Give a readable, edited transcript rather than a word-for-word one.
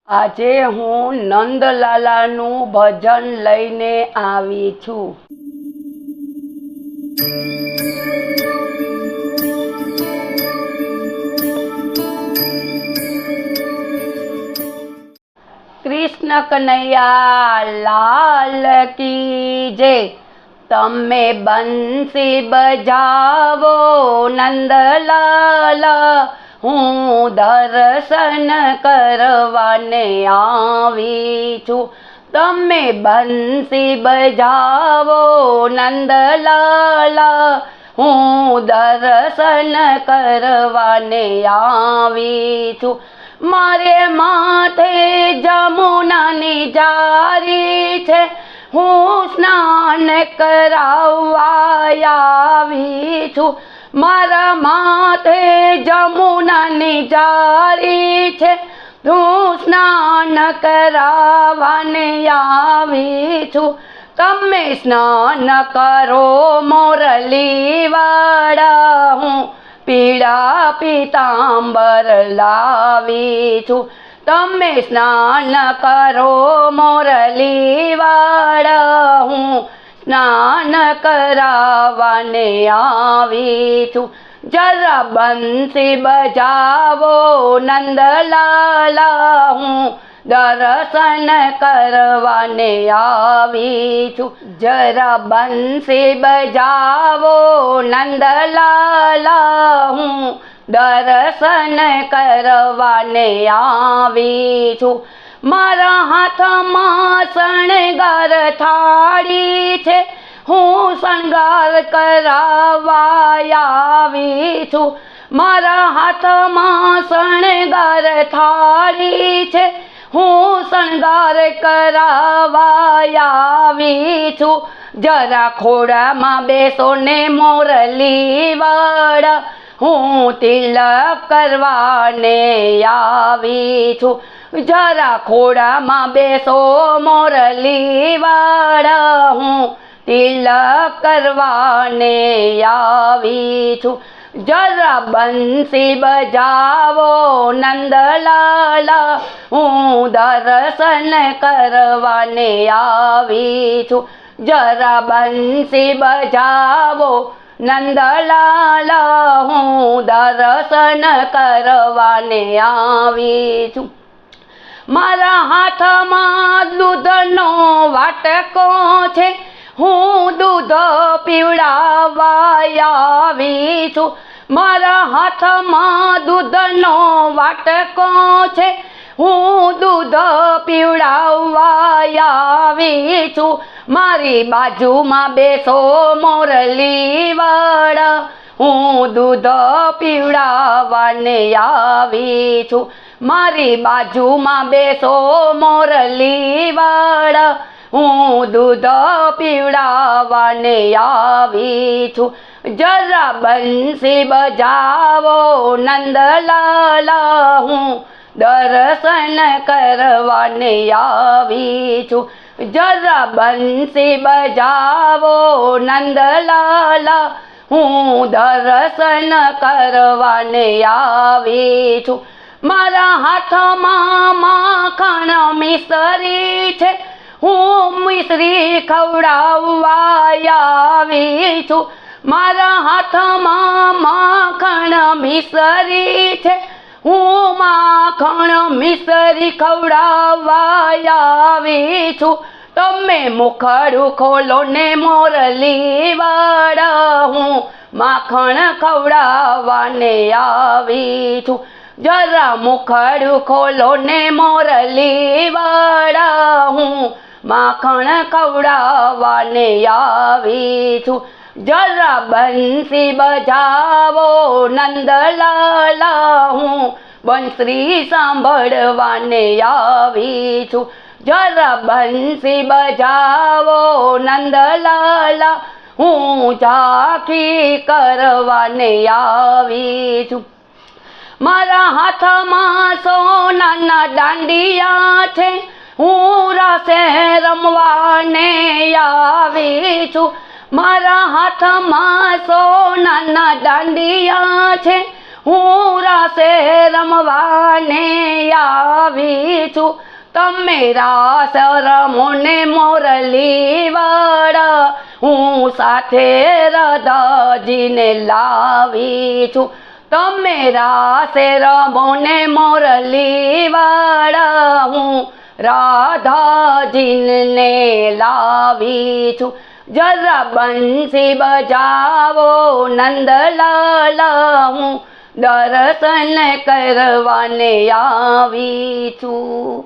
આજે હું નંદલાલાનું ભજન લઈને આવી છું। कृष्ण कन्हैया लाल की जय। तमे बंसी बजावो नंदलाला, हूँ दर्शन करवाने आवी छूं। तमे बंसी बजावो नंदलाला, हूँ दर्शन करवाने आवी छूं। मारे माथे जमुनानी जारी छे, हूँ स्नान कराववा आवी छूं। मारा माथे जमुनानी जारी छे, हूँ स्नान कराववाने आवी छूं। तमे स्नान करो मोरली वाळा, हूँ पीड़ा पीतांबर लावी छूं। तमे स्नान करो मोरली वाळा, हूँ स्नान कराववाने आवी छूं। जरा बंसी बजावो नंदलाला, हूँ दर्शन करवाने आवी छूं। जरा बंसी बजावो नंदलाला, हूँ दर्शन करवाने आवी छूं। मारा हाथमां शणगार थाળી छे, हूँ शणगार कराववा आवी छूं। मारा हाथमां शणगार थाળી छे, हूँ शणगार कराववा आवी छूं। जरा खोड़ामां बेसो ने मोरली वाळा, हूँ तिलक करवाने आवी छूं। जरा खोड़ामां बेसो मोरली वाळा, हूँ तिलक करवाने आवी छूं। जरा बंसी बजावो नंदलाला, हूँ दर्शन करवाने आवी छूं। जरा बंसी बजावो नंदलाला, हूँ दर्शन करवाने आवी छूं। मारा हाथमां दूधनो वाटको छे, हूँ दूध पीवड़ाववा आवी छूं। मारा हाथमां दूधनो वाटको छे, हूँ दूध पीवड़ाववा आवी छूं। मारी बाजुमां बेसो मोरली वाळा, हूँ दूध पीवड़ाववाने आवी छूं। मारी बाजुमां बेसो मोरली वाळा, हूँ दूध पीवड़ाववाने आवी छूं। जरा बंसी बजावो नंदलाला, हूँ दर्शन करवाने आवी छूं। जरा बंसी बजावो नंदलाला, हूँ दर्शन करवाने आवी छूं। मारा हाथमां माखण मिसरी छे, हूँ मिसरी खवड़ाववा आवी छूं। मारा हाथमां माखण मिसरी छे, हूँ माखण मिसरी खवड़ाववा आवी छूं। तमे मुखड़ू खोलो ने मोरली वाळा, हूँ माखण खवड़ाववाने आवी छूं। जरा मुखड़ू खोलो ने मोरली वाळा, हूँ माखण खवड़ाववाने आवी छूं। जरा बंसी बजावो नंदलाला, हूँ बंसरी सांभळवाने आवी छूं। जरा बंसी बजावो नंदलाला, हूँ झांकी करवाने आवी छूं। मारा हाथमां सोनाना दांडिया छे, हूँ रासे रमवाने आवी छूं। मारा हाथमां सोनाना दांडिया छे, હું રાસે રમવાને આવી છું તમે રાસ રમો ને મોરલી વાળા હું સાથે રાધાજીને લાવી છું તમે રાસે રમો ને મોરલી વાળા હું રાધાજીને લાવી છું જરા બંસી બજાવો નંદલાલ હું દર્શન કરવાને આવી છું।